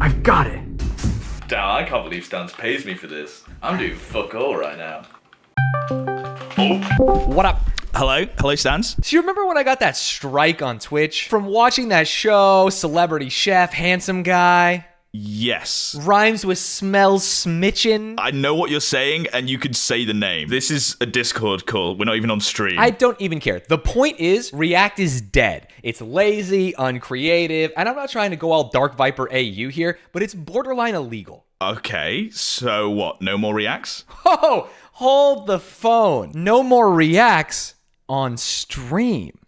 I've got it. Damn, I can't believe Stanz pays me for this. I'm doing fuck all right now. Oh. What up? Hello, Stanz. Do you remember when I got that strike on Twitch from watching that show, Celebrity Chef, Handsome Guy? Yes. Rhymes with smells smitchin'. I know what you're saying, and you could say the name. This is a Discord call. We're not even on stream. I don't even care. The point is, React is dead. It's lazy, uncreative, and I'm not trying to go all Dark Viper AU here, but it's borderline illegal. Okay, so what? No more reacts? Oh, hold the phone. No more reacts on stream.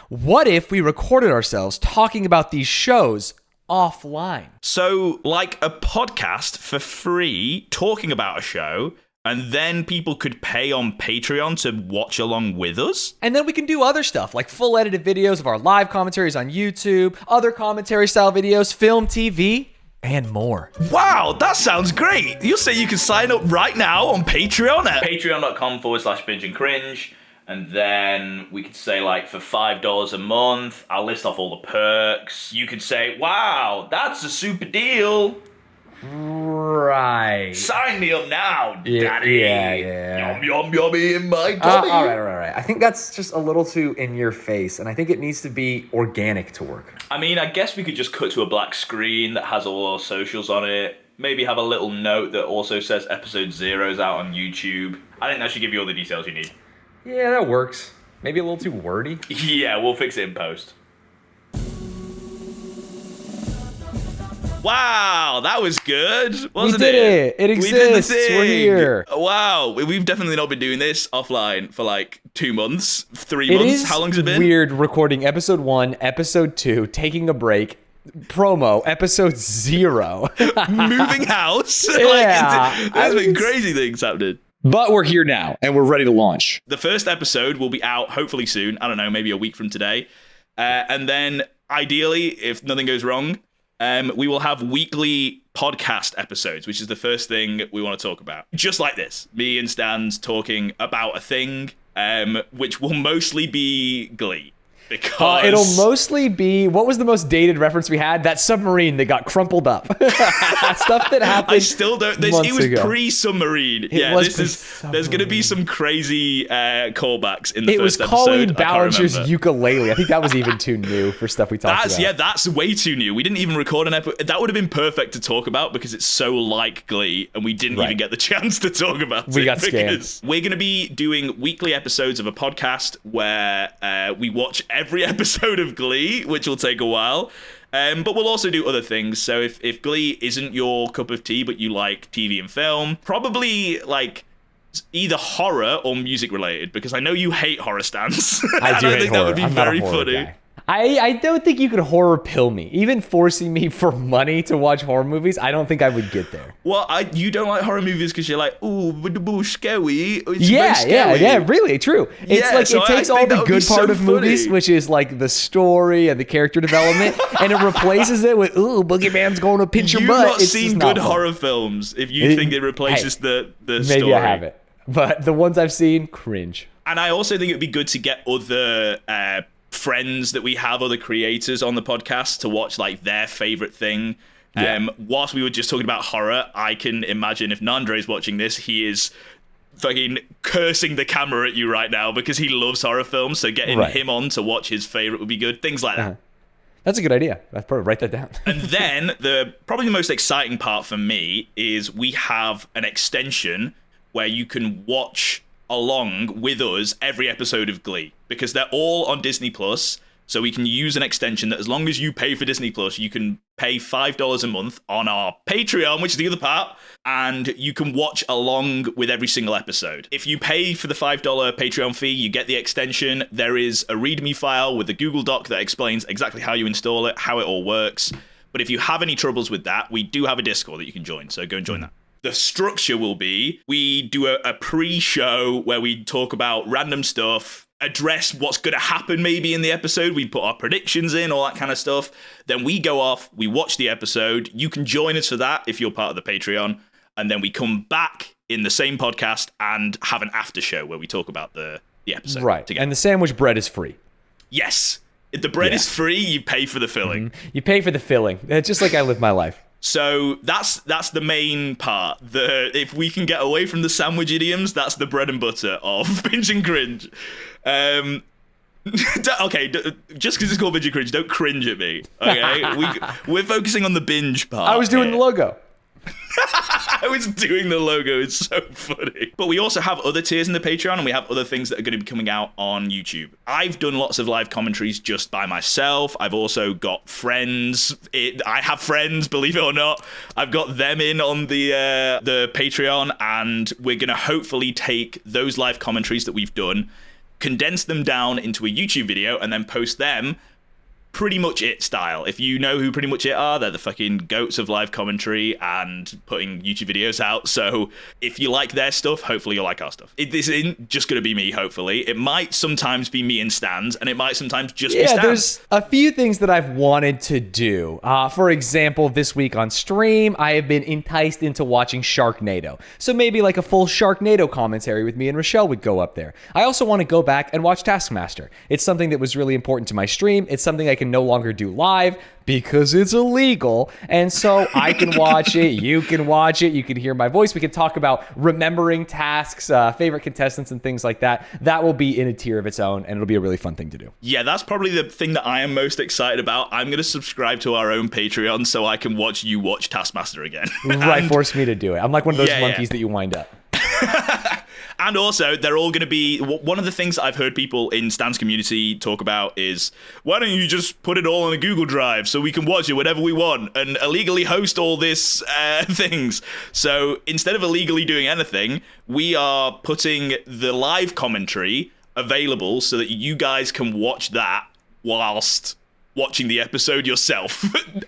What if we recorded ourselves talking about these shows offline? So, like a podcast for free, talking about a show, and then people could pay on Patreon to watch along with us? And then we can do other stuff, like full edited videos of our live commentaries on YouTube, other commentary style videos, film, TV, and more. Wow, that sounds great. You'll say you can sign up right now on Patreon at Patreon.com/binge and cringe. And then we could say, like, for $5 a month, I'll list off all the perks. You could say, wow, that's a super deal. Right. Sign me up now, daddy. Yeah. Yum, yum, yummy in my tummy. All right. I think that's just a little too in your face, and I think it needs to be organic to work. I mean, I guess we could just cut to a black screen that has all our socials on it. Maybe have a little note that also says episode 0 is out on YouTube. I think that should give you all the details you need. Yeah, that works. Maybe a little too wordy. Yeah, we'll fix it in post. Wow, that was good, wasn't We did it. It exists. We're here. Wow, we've definitely not been doing this offline for like 2 months, 3 months. It is How long's it been? weird recording episode 1, episode 2, taking a break, promo, episode 0. Moving house. Yeah, There's been crazy things happening. But we're here now, and we're ready to launch. The first episode will be out hopefully soon. I don't know, maybe a week from today. And then ideally, if nothing goes wrong, we will have weekly podcast episodes, which is the first thing we want to talk about. Just like this, me and Stanz talking about a thing, which will mostly be Glee. Because It'll mostly be, what was the most dated reference we had? That submarine that got crumpled up. Stuff that happened. I still don't. It was ago. pre-submarine. There's going to be some crazy callbacks in the It was first Colleen episode. I can't Ballinger's remember. ukulele. I think that was even too new for stuff we talked about. Yeah, that's way too new. We didn't even record an episode. That would have been perfect to talk about because it's so like Glee, and we didn't even get the chance to talk about it. We got scammed. We're going to be doing weekly episodes of a podcast where we watch every episode of Glee, which will take a while. But we'll also do other things. So if Glee isn't your cup of tea, but you like TV and film, probably like either horror or music related, because I know you hate horror, Stanz. I do I hate think horror. that would be I'm not a very horror funny. guy. I don't think you could horror pill me. Even forcing me for money to watch horror movies, I don't think I would get there. Well, you don't like horror movies because you're like, ooh, scary. It's very Yeah, scary. really, true. It's Yeah, like so it takes I all think the that would be good part so of movies, funny. which is like the story and the character development, and it replaces it with, ooh, Boogeyman's going to pinch your You've butt. not It's seen just good not fun. horror films if you think it replaces the Maybe story. I haven't. But the ones I've seen, cringe. And I also think it would be good to get other friends that we have, other creators on the podcast to watch like their favorite thing. Whilst we were just talking about horror, I can imagine if Nandre's watching this, he is fucking cursing the camera at you right now because he loves horror films. So getting him on to watch his favorite would be good. Things like that. That's a good idea. I'd probably write that down. And then probably the most exciting part for me is we have an extension where you can watch along with us every episode of Glee, because they're all on Disney Plus. So we can use an extension that as long as you pay for Disney Plus, you can pay $5 a month on our Patreon, which is the other part, and you can watch along with every single episode. If you pay for the $5 Patreon fee, you get the extension. There is a README file with a Google Doc that explains exactly how you install it, how it all works. But if you have any troubles with that, we do have a Discord that you can join, so go and join that. The structure will be, we do a pre-show where we talk about random stuff, address what's going to happen maybe in the episode. We put our predictions in, all that kind of stuff. Then we go off, we watch the episode. You can join us for that if you're part of the Patreon. And then we come back in the same podcast and have an after show where we talk about the episode. Right. Together. And the sandwich bread is free. Yes. If the bread is free, you pay for the filling. You pay for the filling. It's just like I live my life. So that's the main part. If we can get away from the sandwich idioms, that's the bread and butter of Binge and Cringe. Okay, just because it's called Binge and Cringe, don't cringe at me. Okay, we're focusing on the binge part. I was doing the logo. I was doing the logo. It's so funny. But we also have other tiers in the Patreon, and we have other things that are going to be coming out on YouTube. I've done lots of live commentaries just by myself. I've also got friends. I have friends, believe it or not. I've got them in on the Patreon, and we're going to hopefully take those live commentaries that we've done, condense them down into a YouTube video, and then post them Pretty Much It style. If you know who Pretty Much It are, they're the fucking goats of live commentary and putting YouTube videos out. So if you like their stuff, hopefully you'll like our stuff. This isn't just going to be me, hopefully. It might sometimes be me and Stanz, and it might sometimes just be Stanz. Yeah, there's a few things that I've wanted to do. For example, this week on stream, I have been enticed into watching Sharknado. So maybe like a full Sharknado commentary with me and Rochelle would go up there. I also want to go back and watch Taskmaster. It's something that was really important to my stream. It's something I can no longer do live because it's illegal. And so I can watch it. You can watch it. You can hear my voice. We can talk about remembering tasks, favorite contestants, and things like that. That will be in a tier of its own, and it'll be a really fun thing to do. Yeah, that's probably the thing that I am most excited about. I'm going to subscribe to our own Patreon so I can watch you watch Taskmaster again. Right, force me to do it. I'm like one of those monkeys that you wind up. And also, they're all going to be... One of the things I've heard people in Stan's community talk about is, why don't you just put it all on a Google Drive so we can watch it whenever we want and illegally host all this things? So instead of illegally doing anything, we are putting the live commentary available so that you guys can watch that whilst watching the episode yourself.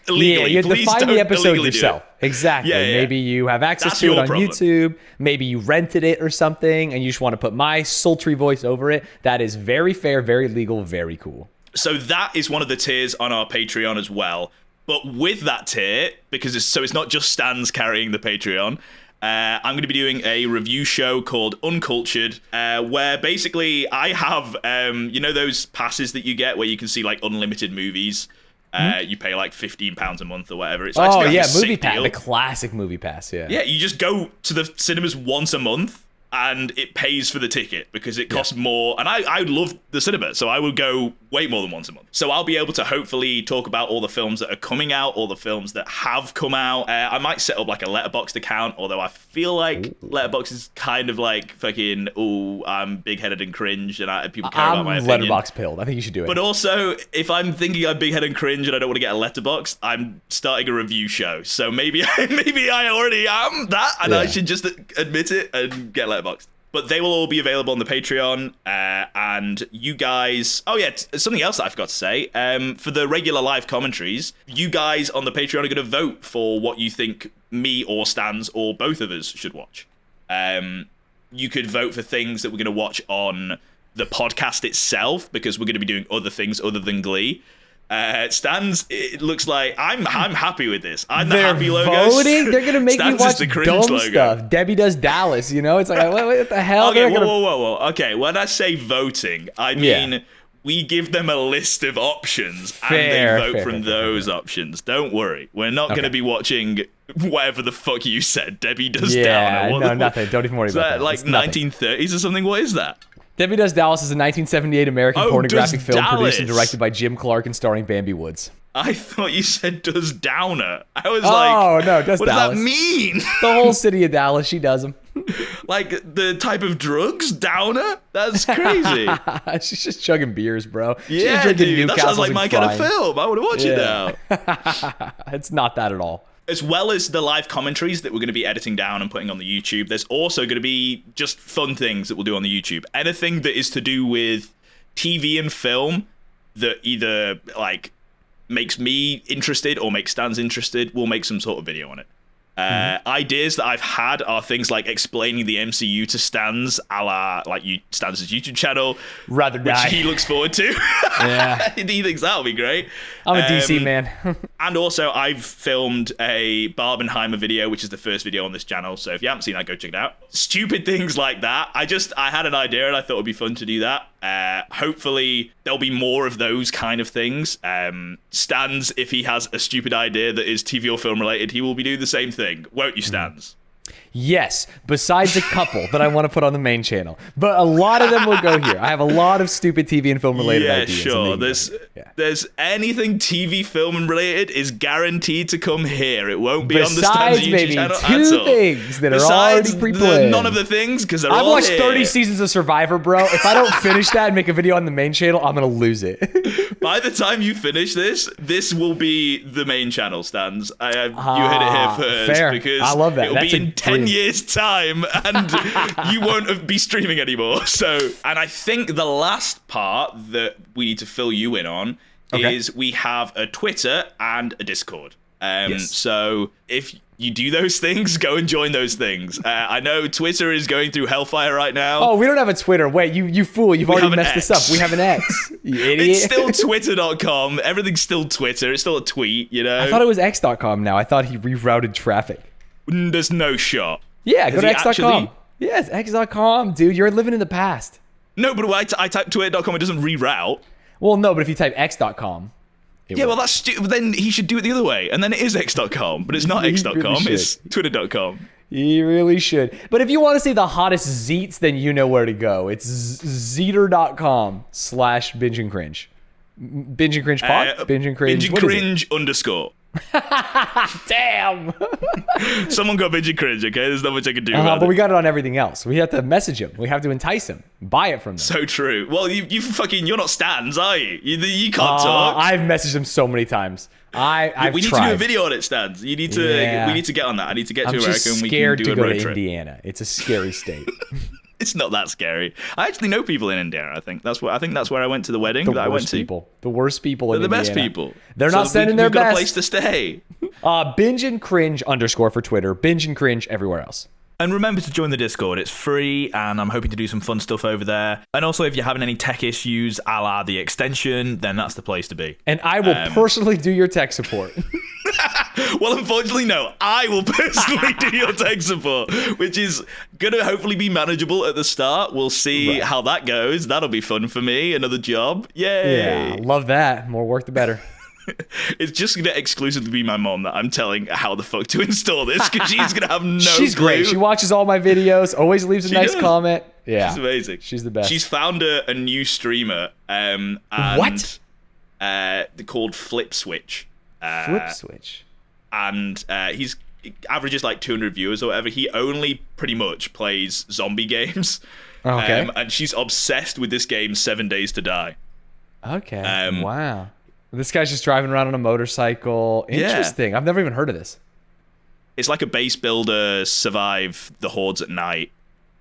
Illegally. Yeah, you find the episode yourself. Exactly. Yeah. Maybe you have access to it on YouTube. Maybe you rented it or something, and you just want to put my sultry voice over it. That is very fair, very legal, very cool. So that is one of the tiers on our Patreon as well. But with that tier, because it's not just Stan's carrying the Patreon, I'm going to be doing a review show called Uncultured, where basically I have, those passes that you get where you can see like unlimited movies. You pay like £15 a month or whatever. It's Movie Pass, the classic Movie Pass. Yeah, you just go to the cinemas once a month, and it pays for the ticket because it costs more. And I love the cinema, so I would go way more than once a month. So I'll be able to hopefully talk about all the films that are coming out, all the films that have come out. I might set up like a Letterboxd account, although I feel like Letterboxd is kind of like fucking, I'm big-headed and cringe, and people care about my opinion. Letterboxd pilled. I think you should do it. But also, if I'm thinking I'm big-headed and cringe and I don't want to get a Letterboxd, I'm starting a review show. So maybe I already am that, and I should just admit it and get Letterboxd. But they will all be available on the Patreon, and you guys... Oh, yeah, something else that I forgot to say. For the regular live commentaries, you guys on the Patreon are going to vote for what you think me or Stanz or both of us should watch. You could vote for things that we're going to watch on the podcast itself, because we're going to be doing other things other than Glee. Stanz, it looks like I'm happy with this. I'm the happy logo. Voting? They're gonna make me watch dumb logo. stuff. Debbie Does Dallas, It's like, what the hell? Okay, whoa. Okay, when I say voting, I mean we give them a list of options and they vote from those options. Don't worry, we're not going to be watching whatever the fuck you said. Debbie Does Dallas. No, nothing. Don't even worry about that. Like 1930s or something. What is that? Debbie Does Dallas is a 1978 American pornographic film produced and directed by Jim Clark and starring Bambi Woods. I thought you said Does Downer. I was no, Does what Dallas. Does that mean? The whole city of Dallas, she does them. Like the type of drugs, Downer? That's crazy. She's just chugging beers, bro. Yeah, She's dude, that sounds like my kind of film. I want to watch it now. It's not that at all. As well as the live commentaries that we're going to be editing down and putting on the YouTube, there's also going to be just fun things that we'll do on the YouTube. Anything that is to do with TV and film that either like makes me interested or makes Stanz interested, we'll make some sort of video on it. Ideas that I've had are things like explaining the MCU to Stanz, a la like Stanz's YouTube channel, which he looks forward to. Yeah, he thinks that'll be great. I'm a DC man. And also, I've filmed a Barbenheimer video, which is the first video on this channel. So if you haven't seen that, go check it out. Stupid things like that. I had an idea and I thought it would be fun to do that. Hopefully, there'll be more of those kind of things. Stanz, if he has a stupid idea that is TV or film related, he will be doing the same thing. Won't you, Stanz? Yes, besides a couple that I want to put on the main channel. But a lot of them will go here. I have a lot of stupid TV and film related ideas. Sure. There's anything TV, film and related is guaranteed to come here. It won't be on the Stanz YouTube channel at all. Besides maybe 2 things that are already pre-planned. None of the things, because they're I've all watched here. 30 seasons of Survivor, bro. If I don't finish that and make a video on the main channel, I'm going to lose it. By the time you finish this will be the main channel, Stanz. You hit it here first. Fair. Because I love that. It'll That's be a in 10 years' time, and you won't be streaming anymore. So, and I think the last part that we need to fill you in on is we have a Twitter and a Discord. Yes. So if you do those things, go and join those things. I know Twitter is going through hellfire right now. Oh, we don't have a Twitter. Wait, you fool. You've already messed this up. We have an X. You idiot. It's still twitter.com. Everything's still Twitter. It's still a tweet, you know? I thought it was x.com now. I thought he rerouted traffic. There's no shot. Yeah, go to he x.com. actually? Yeah, it's x.com, dude. You're living in the past. No, but when I type twitter.com, it doesn't reroute. Well, no, but if you type x.com. Yeah, well, that's then he should do it the other way. And then it is x.com, but it's not x.com, really it's twitter.com. You really should. But if you want to see the hottest zeets, then you know where to go. It's zeeter.com/binge and cringe. Binge and cringe pod? Binge and cringe. Binge and What is it? cringe _ Damn. Someone got binge and cringe, okay? There's not much I can do about But it. we got it on everything else. We have to message him. We have to entice him. Buy it from them. So true. Well, you're not Stanz, are you? You can't talk. I've messaged him so many times. I've we need tried. to do a video on it, Stanz. You need to. Yeah. We need to get on that. I need to get I'm to just America and we scared can to do a go road to trip. Indiana. It's a scary state. It's not that scary. I actually know people in Indiana. I think that's where I went to the wedding that I went to. People. The worst people They're in the Indiana. best people. They're So not sending their we've got a best. place to stay. Binge and cringe _ for Twitter. Binge and cringe everywhere else. And remember to join the Discord. It's free, and I'm hoping to do some fun stuff over there. And also, if you're having any tech issues, a la the extension, then that's the place to be. And I will personally do your tech support. Well, unfortunately, no. I will personally do your tech support, which is going to hopefully be manageable at the start. We'll see how that goes. That'll be fun for me. Another job. Yay. Yeah, love that. More work, the better. It's just going to exclusively be my mom that I'm telling how the fuck to install this, because she's going to have no She's clue. great. She watches all my videos, always leaves a nice does. comment. Yeah. She's amazing. She's the best. She's found a new streamer. And, What? Called Flip Switch. Flip switch. And he averages like 200 viewers or whatever. He only pretty much plays zombie games. Okay. And she's obsessed with this game, 7 Days to Die. Okay. Wow. This guy's just driving around on a motorcycle. Interesting. I've never even heard of this. It's like a base builder, survive the hordes at night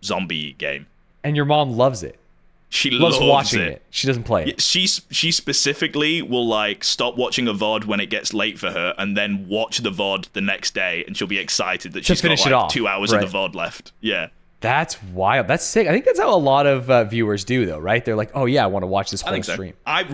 zombie game. And your mom loves it. She Loves loves watching it. She doesn't play it. She specifically will like stop watching a VOD when it gets late for her and then watch the VOD the next day, and she'll be excited that she's got finish it like off. 2 hours of the VOD left. Yeah. That's wild. That's sick. I think that's how a lot of viewers do, though, right? They're like, oh, yeah, I want to watch this I whole think so. stream. I've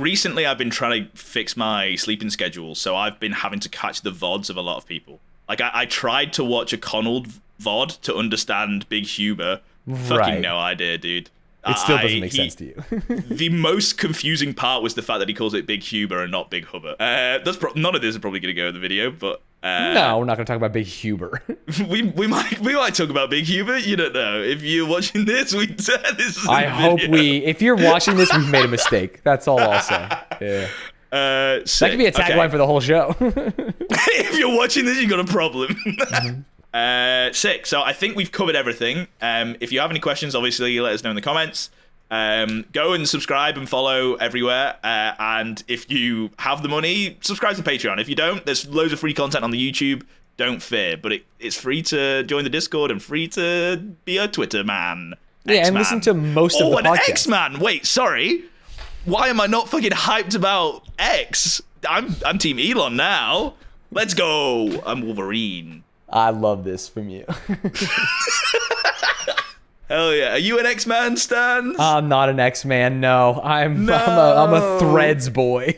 been trying to fix my sleeping schedule, so I've been having to catch the VODs of a lot of people. Like, I tried to watch a Connell VOD to understand Big Huber. Fucking Right. no idea, dude. It still doesn't make sense to you. The most confusing part was the fact that he calls it Big Huber and not Big Hubber. None of this is probably going to go in the video, but No, we're not going to talk about Big Huber. we might talk about Big Huber. You don't know. If you're watching this, this is I hope if you're watching this, we've made a mistake. That's all I'll say. Yeah. That could be a tagline for the whole show. If you're watching this, you got a problem. Sick. So I think we've covered everything. If you have any questions, obviously let us know in the comments. Go and subscribe and follow everywhere. And if you have the money, subscribe to Patreon. If you don't, there's loads of free content on the YouTube. Don't fear, but it's free to join the Discord and free to be a Twitter man. Yeah, X-man. and listen to most of the an podcast. X-Man. Wait, sorry. Why am I not fucking hyped about X? I'm Team Elon now. Let's go. I'm Wolverine. I love this from you. Hell yeah. Are you an X-Man, Stanz? I'm not an X-Man, no. I'm a Threads boy.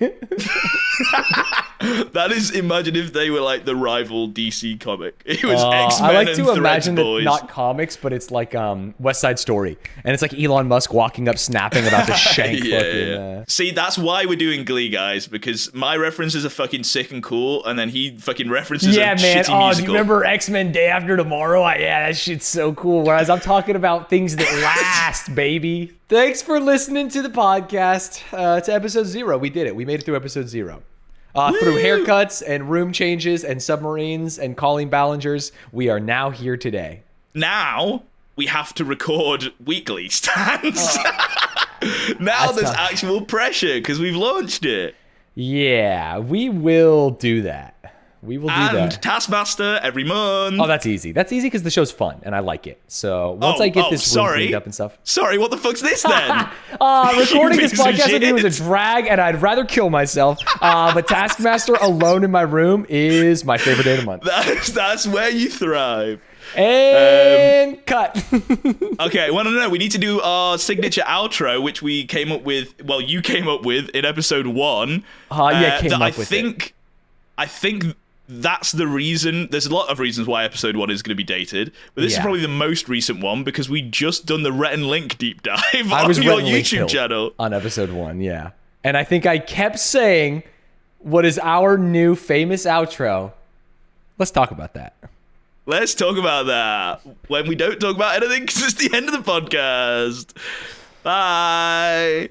That is, imagine if they were like the rival DC comic. It was X-Men I like and to Threads imagine Boys. it not comics, but it's like West Side Story, and it's like Elon Musk walking up, snapping about to shank fucking. See, that's why we're doing Glee, guys, because my references are fucking sick and cool, and then he fucking references Yeah, a man. shitty Oh, musical. do you remember X-Men Day After Tomorrow? Yeah, that shit's so cool. Whereas I'm talking about things that last, baby. Thanks for listening to the podcast. To episode 0. We did it. We made it through episode 0. Through haircuts and room changes and submarines and calling Ballingers, we are now here today. Now we have to record weekly Stanz. Now there's actual pressure because we've launched it. Yeah, we will do that. We will do And that. Taskmaster every month. Oh, that's easy. That's easy because the show's fun and I like it. So once I get this room cleaned up and stuff. Sorry, what the fuck's this then? Recording this piece of podcast with you was a shit. drag and I'd rather kill myself. But Taskmaster alone in my room is my favorite day of the month. That's where you thrive. And cut. Okay, well, no, we need to do our signature outro, which we came up with. Well, you came up with in episode 1. I think that's the reason. There's a lot of reasons why episode 1 is going to be dated, but this is probably the most recent one because we just done the Rhett and Link deep dive on your YouTube channel on episode 1. Yeah, and I think I kept saying, "What is our new famous outro?" Let's talk about that. Let's talk about that when we don't talk about anything because it's the end of the podcast. Bye.